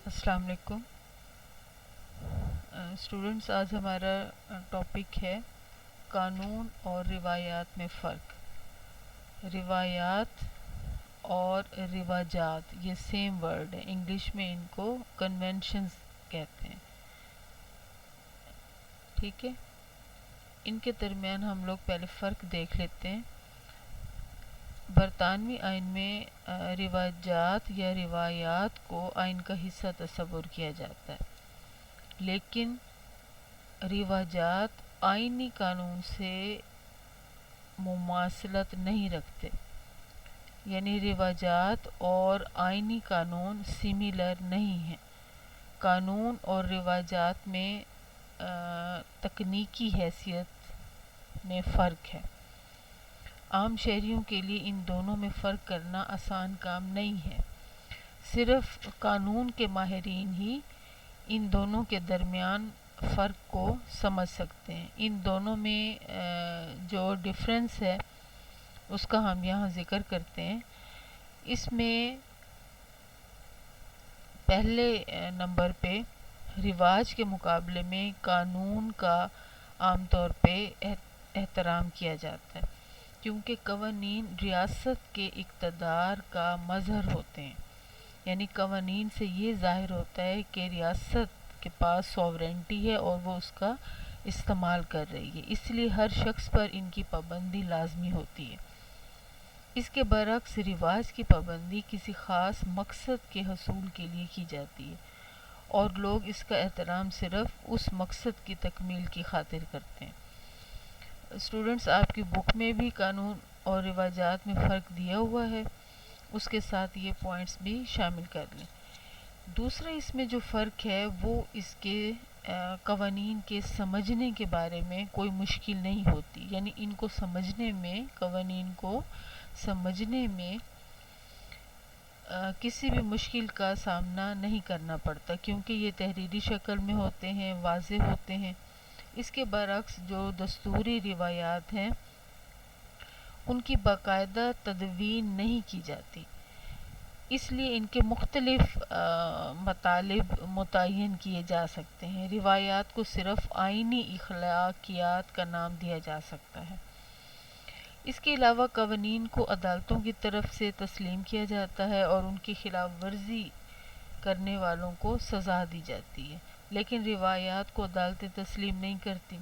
السلام علیکم اسٹوڈنٹس، آج ہمارا ٹاپک ہے قانون اور روایات میں فرق۔ روایات اور رواجات یہ سیم ورڈ ہے، انگلش میں ان کو کنونشنز کہتے ہیں، ٹھیک ہے۔ ان کے درمیان ہم لوگ پہلے فرق دیکھ لیتے ہیں۔ برطانوی آئین میں رواجات یا روایات کو آئین کا حصہ تصور کیا جاتا ہے، لیکن رواجات آئینی قانون سے مماثلت نہیں رکھتے، یعنی رواجات اور آئینی قانون سملر نہیں ہیں۔ قانون اور رواجات میں تکنیکی حیثیت میں فرق ہے۔ عام شہریوں کے لیے ان دونوں میں فرق کرنا آسان کام نہیں ہے۔ صرف قانون کے ماہرین ہی ان دونوں کے درمیان فرق کو سمجھ سکتے ہیں۔ ان دونوں میں جو ڈفرینس ہے اس کا ہم یہاں ذکر کرتے ہیں۔ اس میں پہلے نمبر پہ رواج کے مقابلے میں قانون کا عام طور پہ احترام کیا جاتا ہے، کیونکہ قوانین ریاست کے اقتدار کا مظہر ہوتے ہیں، یعنی قوانین سے یہ ظاہر ہوتا ہے کہ ریاست کے پاس سوورنٹی ہے اور وہ اس کا استعمال کر رہی ہے، اس لیے ہر شخص پر ان کی پابندی لازمی ہوتی ہے۔ اس کے برعکس رواج کی پابندی کسی خاص مقصد کے حصول کے لیے کی جاتی ہے اور لوگ اس کا احترام صرف اس مقصد کی تکمیل کی خاطر کرتے ہیں۔ اسٹوڈنٹس، آپ کی بک میں بھی قانون اور رواجات میں فرق دیا ہوا ہے، اس کے ساتھ یہ پوائنٹس بھی شامل کر لیں۔ دوسرا اس میں جو فرق ہے وہ اس کے قوانین کے سمجھنے کے بارے میں کوئی مشکل نہیں ہوتی، یعنی ان کو سمجھنے میں، قوانین کو سمجھنے میں کسی بھی مشکل کا سامنا نہیں کرنا پڑتا، کیونکہ یہ تحریری شکل میں ہوتے ہیں، واضح ہوتے ہیں۔ اس کے برعکس جو دستوری روایات ہیں ان کی باقاعدہ تدوین نہیں کی جاتی، اس لیے ان کے مختلف مطالب متعین کیے جا سکتے ہیں۔ روایات کو صرف آئینی اخلاقیات کا نام دیا جا سکتا ہے۔ اس کے علاوہ قوانین کو عدالتوں کی طرف سے تسلیم کیا جاتا ہے اور ان کی خلاف ورزی کرنے والوں کو سزا دی جاتی ہے، لیکن روایات کو عدالتیں تسلیم نہیں کرتی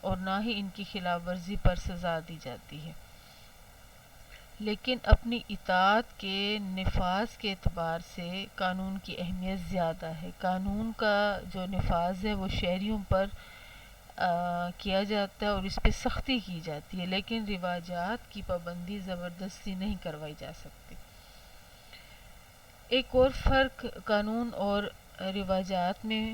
اور نہ ہی ان کی خلاف ورزی پر سزا دی جاتی ہے، لیکن اپنی اطاعت کے نفاذ کے اعتبار سے قانون کی اہمیت زیادہ ہے۔ قانون کا جو نفاذ ہے وہ شہریوں پر کیا جاتا ہے اور اس پہ سختی کی جاتی ہے، لیکن رواجات کی پابندی زبردستی نہیں کروائی جا سکتی۔ ایک اور فرق قانون اور رواجات میں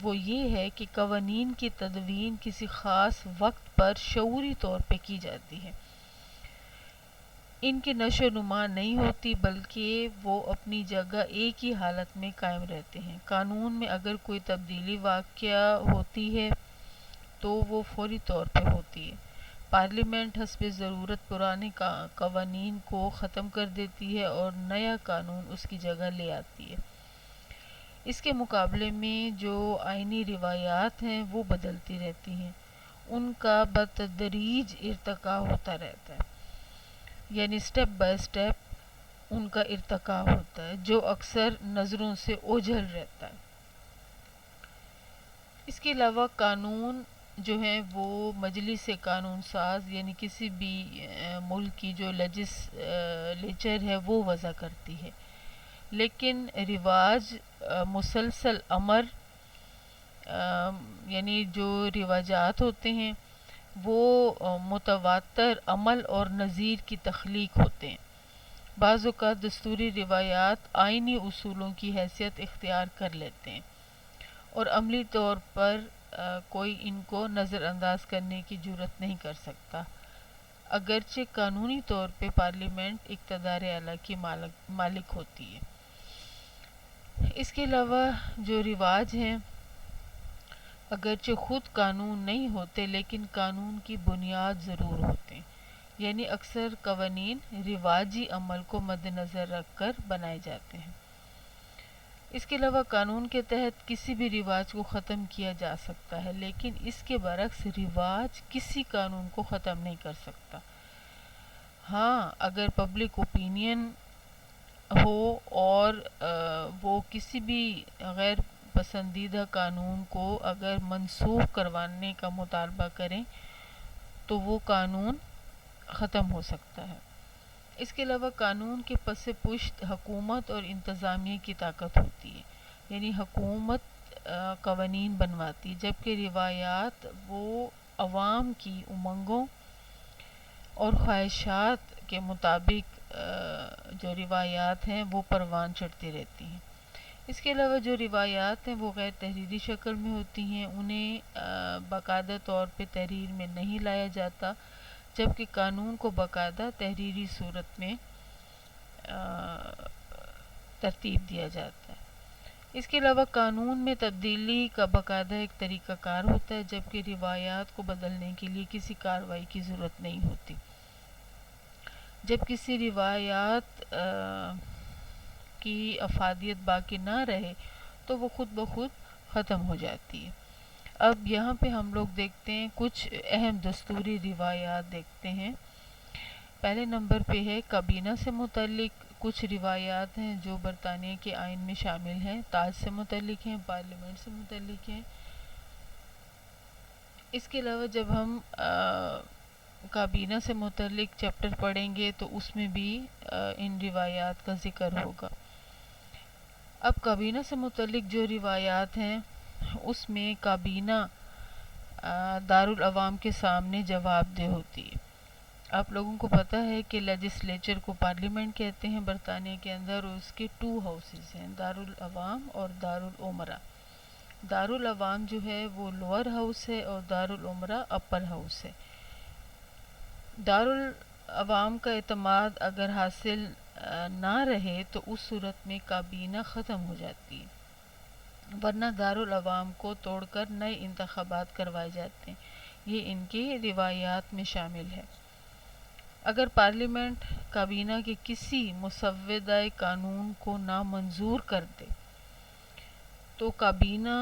وہ یہ ہے کہ قوانین کی تدوین کسی خاص وقت پر شعوری طور پہ کی جاتی ہے، ان کی نشو و نما نہیں ہوتی، بلکہ وہ اپنی جگہ ایک ہی حالت میں قائم رہتے ہیں۔ قانون میں اگر کوئی تبدیلی واقع ہوتی ہے تو وہ فوری طور پہ ہوتی ہے۔ پارلیمنٹ حسب ضرورت پرانے قوانین کو ختم کر دیتی ہے اور نیا قانون اس کی جگہ لے آتی ہے۔ اس کے مقابلے میں جو آئینی روایات ہیں وہ بدلتی رہتی ہیں، ان کا بتدریج ارتقاء ہوتا رہتا ہے، یعنی سٹیپ بائی سٹیپ ان کا ارتقاء ہوتا ہے، جو اکثر نظروں سے اوجھل رہتا ہے۔ اس کے علاوہ قانون جو ہیں وہ مجلس قانون ساز یعنی کسی بھی ملک کی جو لیجسلیچر ہے وہ وضع کرتی ہے، لیکن رواج مسلسل امر یعنی جو رواجات ہوتے ہیں وہ متواتر عمل اور نظیر کی تخلیق ہوتے ہیں۔ بعض اوقات دستوری روایات آئینی اصولوں کی حیثیت اختیار کر لیتے ہیں اور عملی طور پر کوئی ان کو نظر انداز کرنے کی جرات نہیں کر سکتا، اگرچہ قانونی طور پہ پارلیمنٹ اقتدار اعلیٰ کی مالک ہوتی ہے۔ اس کے علاوہ جو رواج ہیں اگرچہ خود قانون نہیں ہوتے لیکن قانون کی بنیاد ضرور ہوتے ہیں، یعنی اکثر قوانین رواجی عمل کو مد نظر رکھ کر بنائے جاتے ہیں۔ اس کے علاوہ قانون کے تحت کسی بھی رواج کو ختم کیا جا سکتا ہے، لیکن اس کے برعکس رواج کسی قانون کو ختم نہیں کر سکتا۔ ہاں، اگر پبلک اوپینین ہو اور وہ کسی بھی غیر پسندیدہ قانون کو اگر منسوخ کروانے کا مطالبہ کریں تو وہ قانون ختم ہو سکتا ہے۔ اس کے علاوہ قانون کے پس پشت حکومت اور انتظامیہ کی طاقت ہوتی ہے، یعنی حکومت قوانین بنواتی، جبکہ روایات وہ عوام کی امنگوں اور خواہشات کے مطابق جو روایات ہیں وہ پروان چڑھتی رہتی ہیں۔ اس کے علاوہ جو روایات ہیں وہ غیر تحریری شکل میں ہوتی ہیں، انہیں باقاعدہ طور پہ تحریر میں نہیں لایا جاتا، جبکہ قانون کو باقاعدہ تحریری صورت میں ترتیب دیا جاتا ہے۔ اس کے علاوہ قانون میں تبدیلی کا باقاعدہ ایک طریقہ کار ہوتا ہے، جبکہ روایات کو بدلنے کے لیے کسی کارروائی کی ضرورت نہیں ہوتی۔ جب کسی روایات کی افادیت باقی نہ رہے تو وہ خود بخود ختم ہو جاتی ہے۔ اب یہاں پہ ہم لوگ دیکھتے ہیں کچھ اہم دستوری روایات دیکھتے ہیں۔ پہلے نمبر پہ ہے کابینہ سے متعلق کچھ روایات ہیں جو برطانیہ کے آئین میں شامل ہیں، تاج سے متعلق ہیں، پارلیمنٹ سے متعلق ہیں۔ اس کے علاوہ جب ہم کابینہ سے متعلق چیپٹر پڑھیں گے تو اس میں بھی ان روایات کا ذکر ہوگا۔ اب کابینہ سے متعلق جو روایات ہیں اس میں کابینہ دارالعوام کے سامنے جواب دہ ہوتی ہے۔ آپ لوگوں کو پتہ ہے کہ لیجسلیچر کو پارلیمنٹ کہتے ہیں برطانیہ کے اندر، اور اس کے 2 ہاؤسز ہیں، دارالعوام اور دارالعمرہ۔ دارالعوام جو ہے وہ لوور ہاؤس ہے اور دارالعمرہ اپر ہاؤس ہے۔ دارالعوام کا اعتماد اگر حاصل نہ رہے تو اس صورت میں کابینہ ختم ہو جاتی ہے، ورنہ دارالعوام کو توڑ کر نئے انتخابات کروائے جاتے ہیں۔ یہ ان کی روایات میں شامل ہے۔ اگر پارلیمنٹ کابینہ کے کسی مسودہ قانون کو نامنظور کر دے تو کابینہ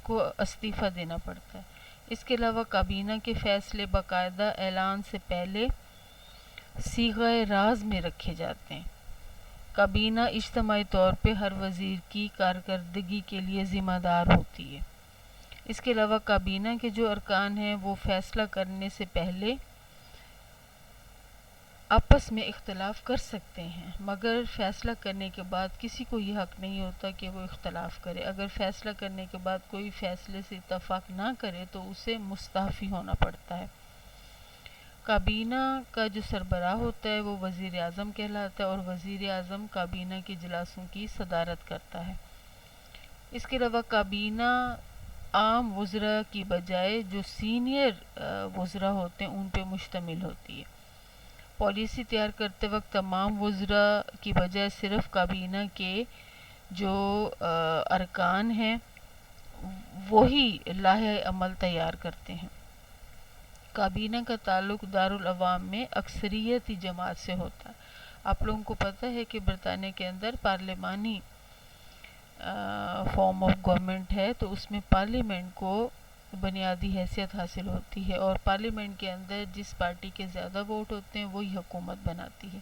کو استعفیٰ دینا پڑتا ہے۔ اس کے علاوہ کابینہ کے فیصلے باقاعدہ اعلان سے پہلے صیغہ راز میں رکھے جاتے ہیں۔ کابینہ اجتماعی طور پہ ہر وزیر کی کارکردگی کے لیے ذمہ دار ہوتی ہے۔ اس کے علاوہ کابینہ کے جو ارکان ہیں وہ فیصلہ کرنے سے پہلے آپس میں اختلاف کر سکتے ہیں، مگر فیصلہ کرنے کے بعد کسی کو یہ حق نہیں ہوتا کہ وہ اختلاف کرے۔ اگر فیصلہ کرنے کے بعد کوئی فیصلے سے اتفاق نہ کرے تو اسے مستعفی ہونا پڑتا ہے۔ کابینہ کا جو سربراہ ہوتا ہے وہ وزیر اعظم کہلاتا ہے، اور وزیر اعظم کابینہ کے اجلاسوں کی صدارت کرتا ہے۔ اس کے علاوہ کابینہ عام وزراء کی بجائے جو سینئر وزراء ہوتے ہیں ان پہ مشتمل ہوتی ہے۔ پالیسی تیار کرتے وقت تمام وزراء کی بجائے صرف کابینہ کے جو ارکان ہیں وہی لائحہ عمل تیار کرتے ہیں۔ کابینہ کا تعلق دارالعوام میں اکثریتی جماعت سے ہوتا ہے۔ آپ لوگوں کو پتہ ہے کہ برطانیہ کے اندر پارلیمانی فارم آف گورنمنٹ ہے، تو اس میں پارلیمنٹ کو بنیادی حیثیت حاصل ہوتی ہے، اور پارلیمنٹ کے اندر جس پارٹی کے زیادہ ووٹ ہوتے ہیں وہی حکومت بناتی ہے،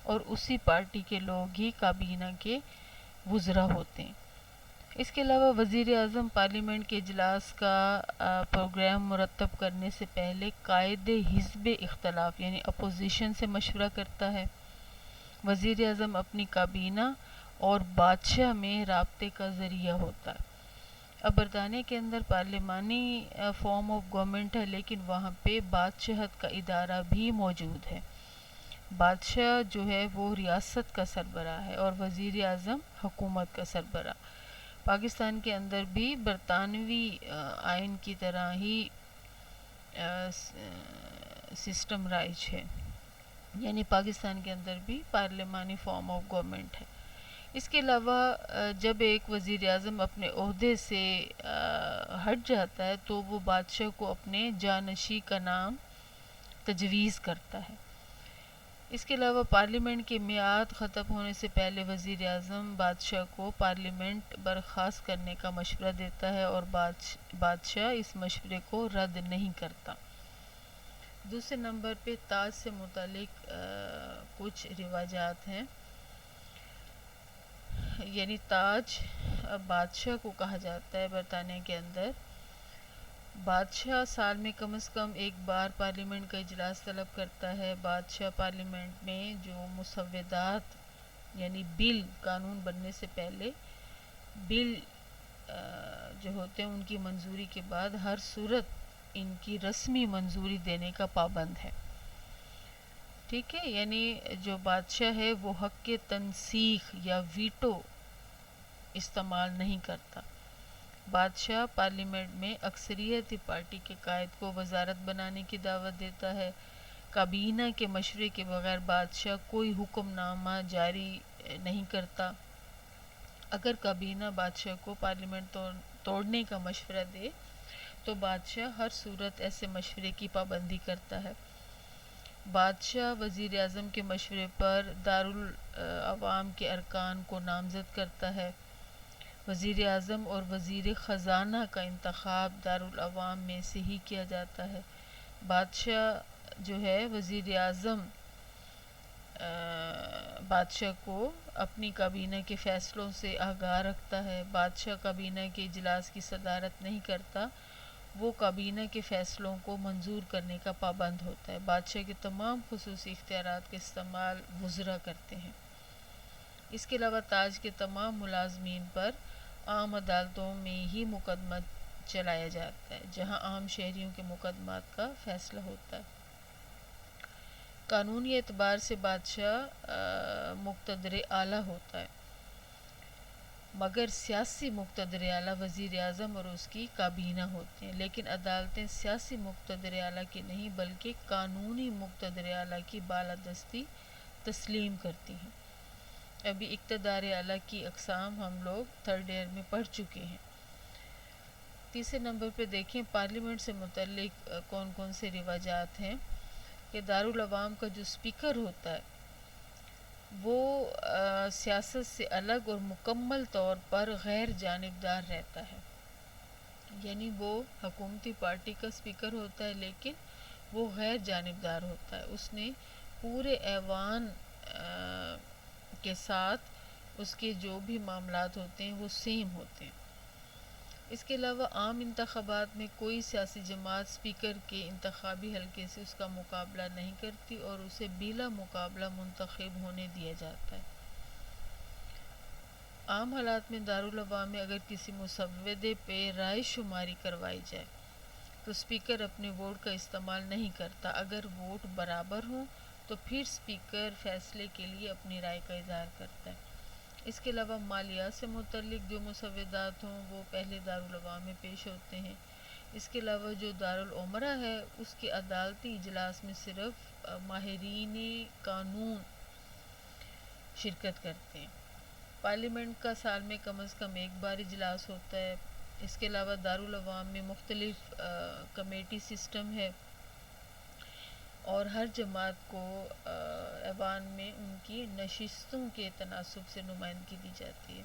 اور اسی پارٹی کے لوگ ہی کابینہ کے وزراء ہوتے ہیں۔ اس کے علاوہ وزیر اعظم پارلیمنٹ کے اجلاس کا پروگرام مرتب کرنے سے پہلے قائد حزب اختلاف یعنی اپوزیشن سے مشورہ کرتا ہے۔ وزیر اعظم اپنی کابینہ اور بادشاہ میں رابطے کا ذریعہ ہوتا ہے۔ اب برطانیہ کے اندر پارلیمانی فارم آف گورنمنٹ ہے، لیکن وہاں پہ بادشاہت کا ادارہ بھی موجود ہے۔ بادشاہ جو ہے وہ ریاست کا سربراہ ہے اور وزیر اعظم حکومت کا سربراہ۔ پاکستان کے اندر بھی برطانوی آئین کی طرح ہی سسٹم رائج ہے، یعنی پاکستان کے اندر بھی پارلیمانی فارم آف گورنمنٹ ہے۔ اس کے علاوہ جب ایک وزیر اعظم اپنے عہدے سے ہٹ جاتا ہے تو وہ بادشاہ کو اپنے جانشین کا نام تجویز کرتا ہے۔ اس کے علاوہ پارلیمنٹ کی میعاد ختم ہونے سے پہلے وزیر اعظم بادشاہ کو پارلیمنٹ برخاست کرنے کا مشورہ دیتا ہے اور بادشاہ اس مشورے کو رد نہیں کرتا۔ دوسرے نمبر پہ تاج سے متعلق کچھ رواجات ہیں، یعنی تاج بادشاہ کو کہا جاتا ہے برطانیہ کے اندر۔ بادشاہ سال میں کم از کم ایک بار پارلیمنٹ کا اجلاس طلب کرتا ہے۔ بادشاہ پارلیمنٹ میں جو مسودات یعنی بل قانون بننے سے پہلے بل جو ہوتے ہیں ان کی منظوری کے بعد ہر صورت ان کی رسمی منظوری دینے کا پابند ہے۔ ٹھیک ہے، یعنی جو بادشاہ ہے وہ حق کے تنسیخ یا ویٹو استعمال نہیں کرتا۔ بادشاہ پارلیمنٹ میں اکثریتی پارٹی کے قائد کو وزارت بنانے کی دعوت دیتا ہے۔ کابینہ کے مشورے کے بغیر بادشاہ کوئی حکم نامہ جاری نہیں کرتا۔ اگر کابینہ بادشاہ کو پارلیمنٹ توڑنے کا مشورہ دے تو بادشاہ ہر صورت ایسے مشورے کی پابندی کرتا ہے۔ بادشاہ وزیر اعظم کے مشورے پر دارالعوام کے ارکان کو نامزد کرتا ہے۔ وزیر اعظم اور وزیر خزانہ کا انتخاب دارالعوام میں سے ہی کیا جاتا ہے۔ بادشاہ جو ہے وزیر اعظم بادشاہ کو اپنی کابینہ کے فیصلوں سے آگاہ رکھتا ہے۔ بادشاہ کابینہ کے اجلاس کی صدارت نہیں کرتا، وہ کابینہ کے فیصلوں کو منظور کرنے کا پابند ہوتا ہے۔ بادشاہ کے تمام خصوصی اختیارات کا استعمال وزراء کرتے ہیں۔ اس کے علاوہ تاج کے تمام ملازمین پر عام عدالتوں میں ہی مقدمہ چلایا جاتا ہے، جہاں عام شہریوں کے مقدمات کا فیصلہ ہوتا ہے۔ قانونی اعتبار سے بادشاہ مقتدر اعلیٰ ہوتا ہے، مگر سیاسی مقتدر اعلیٰ وزیر اعظم اور اس کی کابینہ ہوتے ہیں، لیکن عدالتیں سیاسی مقتدر اعلیٰ کی نہیں بلکہ قانونی مقتدر اعلیٰ کی بالادستی تسلیم کرتی ہیں۔ ابھی اقتدار اعلیٰ کی اقسام ہم لوگ تھرڈ ایئر میں پڑھ چکے ہیں۔ تیسرے نمبر پہ دیکھیں پارلیمنٹ سے متعلق کون کون سے رواجات ہیں کہ دارالعوام کا جو اسپیکر ہوتا ہے وہ سیاست سے الگ اور مکمل طور پر غیر جانبدار رہتا ہے، یعنی وہ حکومتی پارٹی کا اسپیکر ہوتا ہے لیکن وہ غیر جانبدار ہوتا ہے۔ اس نے پورے ایوان کے ساتھ اس کے جو بھی معاملات ہوتے ہیں وہ سیم ہوتے ہیں۔ اس کے علاوہ عام انتخابات میں کوئی سیاسی جماعت اسپیکر کے انتخابی حلقے سے اس کا مقابلہ نہیں کرتی اور اسے بلا مقابلہ منتخب ہونے دیا جاتا ہے۔ عام حالات میں دارالعوام میں اگر کسی مسودے پہ رائے شماری کروائی جائے تو اسپیکر اپنے ووٹ کا استعمال نہیں کرتا۔ اگر ووٹ برابر ہوں تو پھر اسپیکر فیصلے کے لیے اپنی رائے کا اظہار کرتا ہے۔ اس کے علاوہ مالیات سے متعلق جو مسودات ہوں وہ پہلے دارالعوام میں پیش ہوتے ہیں۔ اس کے علاوہ جو دارالعمرہ ہے اس کے عدالتی اجلاس میں صرف ماہرین قانون شرکت کرتے ہیں۔ پارلیمنٹ کا سال میں کم از کم ایک بار اجلاس ہوتا ہے۔ اس کے علاوہ دارالعوام میں مختلف کمیٹی سسٹم ہے اور ہر جماعت کو ایوان میں ان کی نشستوں کے تناسب سے نمائندگی دی جاتی ہے۔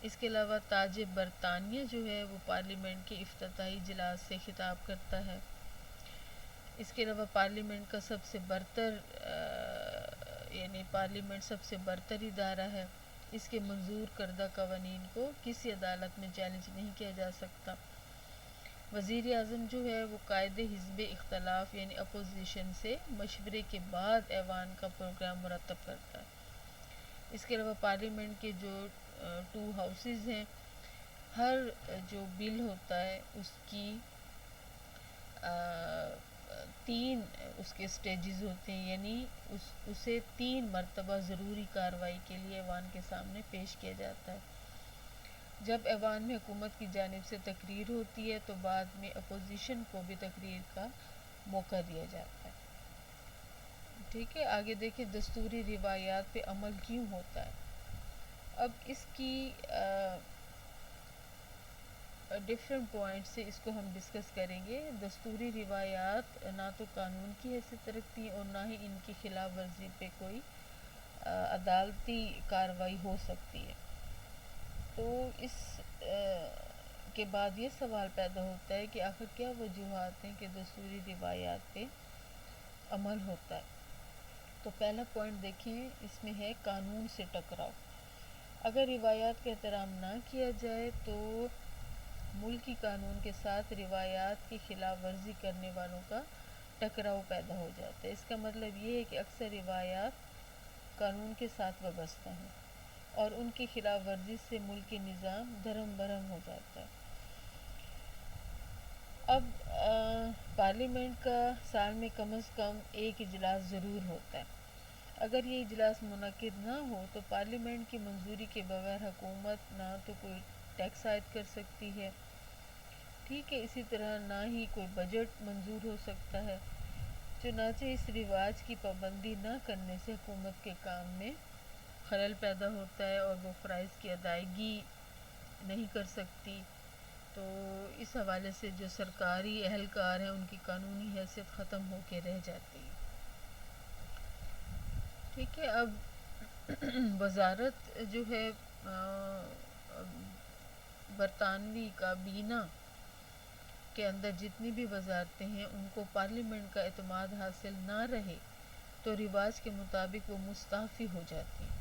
اس کے علاوہ تاج برطانیہ جو ہے وہ پارلیمنٹ کے افتتاحی اجلاس سے خطاب کرتا ہے۔ اس کے علاوہ پارلیمنٹ کا سب سے برتر یعنی پارلیمنٹ سب سے برتر ادارہ ہے، اس کے منظور کردہ قوانین کو کسی عدالت میں چیلنج نہیں کیا جا سکتا۔ وزیر اعظم جو ہے وہ قائد حزب اختلاف یعنی اپوزیشن سے مشورے کے بعد ایوان کا پروگرام مرتب کرتا ہے۔ اس کے علاوہ پارلیمنٹ کے جو 2 ہاؤسز ہیں، ہر جو بل ہوتا ہے اس کی 3 اس کے سٹیجز ہوتے ہیں، یعنی اسے 3 مرتبہ ضروری کارروائی کے لیے ایوان کے سامنے پیش کیا جاتا ہے۔ جب ایوان میں حکومت کی جانب سے تقریر ہوتی ہے تو بعد میں اپوزیشن کو بھی تقریر کا موقع دیا جاتا ہے۔ ٹھیک ہے، آگے دیکھیں دستوری روایات پہ عمل کیوں ہوتا ہے۔ اب اس کی ڈفرینٹ پوائنٹ سے اس کو ہم ڈسکس کریں گے۔ دستوری روایات نہ تو قانون کی حیثیت رکھتی ہیں اور نہ ہی ان کی خلاف ورزی پہ کوئی عدالتی کارروائی ہو سکتی ہے۔ تو اس کے بعد یہ سوال پیدا ہوتا ہے کہ آخر کیا وجوہات ہیں کہ دستوری روایات پہ عمل ہوتا ہے۔ تو پہلا پوائنٹ دیکھیں، اس میں ہے قانون سے ٹکراؤ۔ اگر روایات کا احترام نہ کیا جائے تو ملکی قانون کے ساتھ روایات کی خلاف ورزی کرنے والوں کا ٹکراؤ پیدا ہو جاتا ہے۔ اس کا مطلب یہ ہے کہ اکثر روایات قانون کے ساتھ وابستہ ہیں اور ان کی خلاف ورزی سے ملکی نظام دھرم برہم ہو جاتا ہے۔ اب پارلیمنٹ کا سال میں کم از کم ایک اجلاس ضرور ہوتا ہے۔ اگر یہ اجلاس منعقد نہ ہو تو پارلیمنٹ کی منظوری کے بغیر حکومت نہ تو کوئی ٹیکس عائد کر سکتی ہے، ٹھیک ہے، اسی طرح نہ ہی کوئی بجٹ منظور ہو سکتا ہے۔ چنانچہ اس رواج کی پابندی نہ کرنے سے حکومت کے کام میں خلل پیدا ہوتا ہے اور وہ فرائض کی ادائیگی نہیں کر سکتی۔ تو اس حوالے سے جو سرکاری اہلکار ہیں ان کی قانونی حیثیت ختم ہو کے رہ جاتی ہے، ٹھیک ہے۔ اب وزارت جو ہے برطانوی کابینہ کے اندر جتنی بھی وزارتیں ہیں ان کو پارلیمنٹ کا اعتماد حاصل نہ رہے تو رواج کے مطابق وہ مستعفی ہو جاتی ہیں۔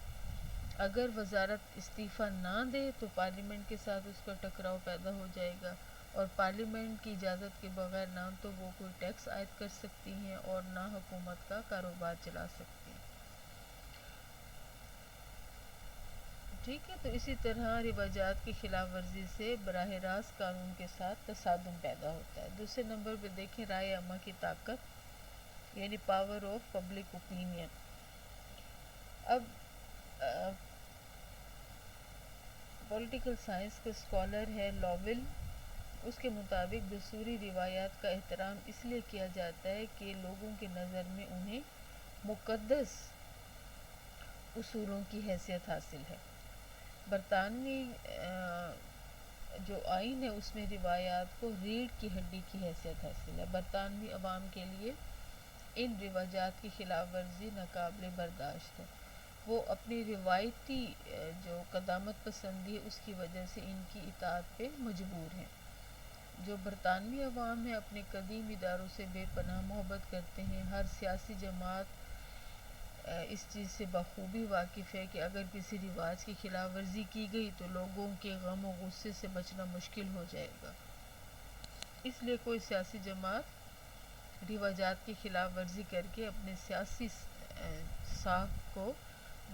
اگر وزارت استعفیٰ نہ دے تو پارلیمنٹ کے ساتھ اس کا ٹکراؤ پیدا ہو جائے گا اور پارلیمنٹ کی اجازت کے بغیر نہ تو وہ کوئی ٹیکس عائد کر سکتی ہیں اور نہ حکومت کا کاروبار چلا سکتی ہیں، ٹھیک ہے۔ تو اسی طرح رواجات کی خلاف ورزی سے براہ راست قانون کے ساتھ تصادم پیدا ہوتا ہے۔ دوسرے نمبر پہ دیکھیں رائے عامہ کی طاقت، یعنی پاور آف پبلک اوپینین۔ اب پولیٹیکل سائنس کا اسکالر ہے لاول، اس کے مطابق دستوری روایات کا احترام اس لیے کیا جاتا ہے کہ لوگوں کی نظر میں انہیں مقدس اصولوں کی حیثیت حاصل ہے۔ برطانوی جو آئین ہے اس میں روایات کو ریڑھ کی ہڈی کی حیثیت حاصل ہے۔ برطانوی عوام کے لیے ان رواجات کی خلاف ورزی ناقابل برداشت ہے۔ وہ اپنی روایتی جو قدامت پسندی ہے اس کی وجہ سے ان کی اطاعت پہ مجبور ہیں۔ جو برطانوی عوام ہے اپنے قدیم اداروں سے بے پناہ محبت کرتے ہیں۔ ہر سیاسی جماعت اس چیز سے بخوبی واقف ہے کہ اگر کسی رواج کی خلاف ورزی کی گئی تو لوگوں کے غم و غصے سے بچنا مشکل ہو جائے گا، اس لیے کوئی سیاسی جماعت رواجات کی خلاف ورزی کر کے اپنے سیاسی ساکھ کو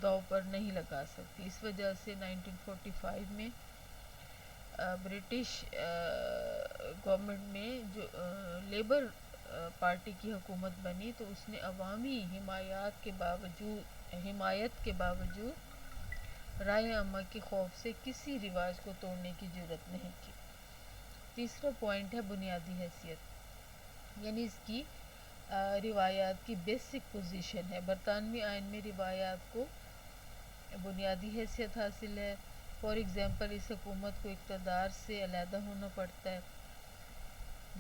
داؤ پر نہیں لگا سکتی۔ اس وجہ سے 1945 میں برٹش گورنمنٹ میں جو لیبر پارٹی کی حکومت بنی تو اس نے عوامی حمایت کے باوجود رائے عامہ کے خوف سے کسی رواج کو توڑنے کی جرات نہیں کی۔ تیسرا پوائنٹ ہے بنیادی حیثیت، یعنی اس کی روایات کی بیسک پوزیشن ہے۔ برطانوی آئین میں روایات کو بنیادی حیثیت حاصل ہے۔ فار ایگزامپل اس حکومت کو اقتدار سے علیحدہ ہونا پڑتا ہے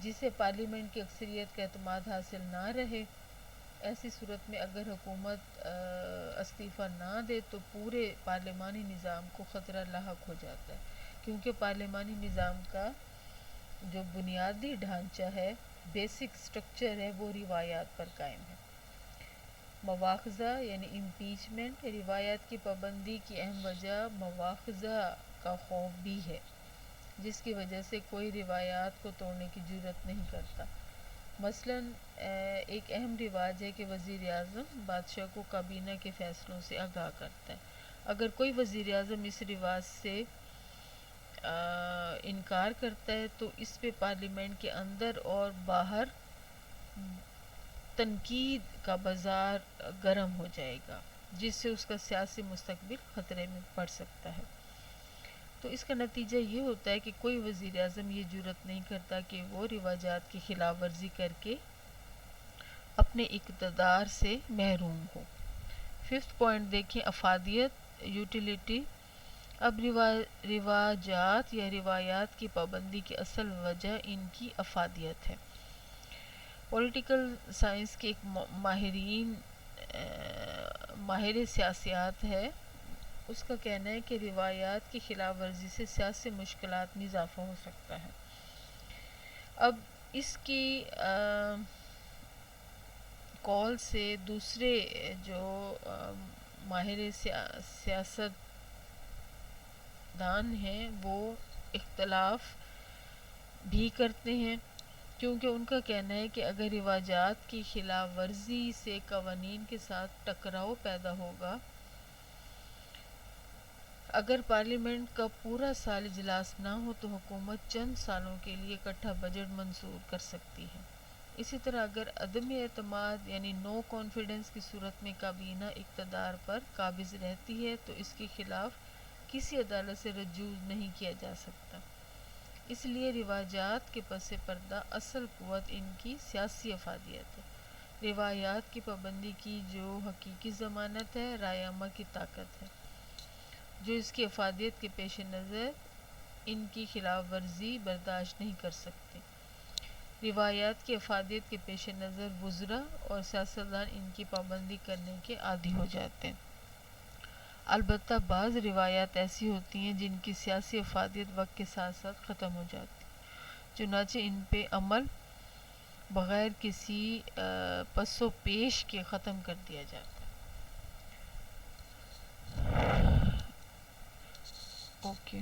جسے پارلیمنٹ کی اکثریت کا اعتماد حاصل نہ رہے۔ ایسی صورت میں اگر حکومت استعفیٰ نہ دے تو پورے پارلیمانی نظام کو خطرہ لاحق ہو جاتا ہے، کیونکہ پارلیمانی نظام کا جو بنیادی ڈھانچہ ہے، بیسک سٹرکچر ہے، وہ روایات پر قائم ہے۔ مواخذہ یعنی امپیچمنٹ، روایات کی پابندی کی اہم وجہ مواخذہ کا خوف بھی ہے، جس کی وجہ سے کوئی روایات کو توڑنے کی جرات نہیں کرتا۔ مثلاً ایک اہم رواج ہے کہ وزیر اعظم بادشاہ کو کابینہ کے فیصلوں سے آگاہ کرتا ہے۔ اگر کوئی وزیر اعظم اس رواج سے انکار کرتا ہے تو اس پہ پارلیمنٹ کے اندر اور باہر تنقید کا بازار گرم ہو جائے گا، جس سے اس کا سیاسی مستقبل خطرے میں پڑ سکتا ہے۔ تو اس کا نتیجہ یہ ہوتا ہے کہ کوئی وزیر اعظم یہ جرات نہیں کرتا کہ وہ رواجات کی خلاف ورزی کر کے اپنے اقتدار سے محروم ہو۔ ففتھ پوائنٹ دیکھیں افادیت، یوٹیلیٹی، اب رواجات یا روایات کی پابندی کی اصل وجہ ان کی افادیت ہے۔ پولیٹیکل سائنس کے ایک ماہر سیاسیات ہے، اس کا کہنا ہے کہ روایات کی خلاف ورزی سے سیاسی مشکلات میں اضافہ ہو سکتا ہے۔ اب اس کی قول سے دوسرے جو ماہر سیاست دان ہیں وہ اختلاف بھی کرتے ہیں، کیونکہ ان کا کہنا ہے کہ اگر رواجات کی خلاف ورزی سے قوانین کے ساتھ ٹکراؤ پیدا ہوگا، اگر پارلیمنٹ کا پورا سال اجلاس نہ ہو تو حکومت چند سالوں کے لیے اکٹھا بجٹ منظور کر سکتی ہے۔ اسی طرح اگر عدم اعتماد یعنی نو کانفیڈنس کی صورت میں کابینہ اقتدار پر قابض رہتی ہے تو اس کے خلاف کسی عدالت سے رجوع نہیں کیا جا سکتا۔ اس لیے رواجات کے پس پردہ اصل قوت ان کی سیاسی افادیت ہے۔ روایات کی پابندی کی جو حقیقی ضمانت ہے رائے عامہ کی طاقت ہے، جو اس کی افادیت کے پیش نظر ان کی خلاف ورزی برداشت نہیں کر سکتے۔ روایات کی افادیت کے پیش نظر وزراء اور سیاستدان ان کی پابندی کرنے کے عادی ہو جاتے ہیں۔ البتہ بعض روایات ایسی ہوتی ہیں جن کی سیاسی افادیت وقت کے ساتھ ساتھ ختم ہو جاتی ہے، چنانچہ ان پہ عمل بغیر کسی پس و پیش کے ختم کر دیا جاتا ہے۔ اوکے۔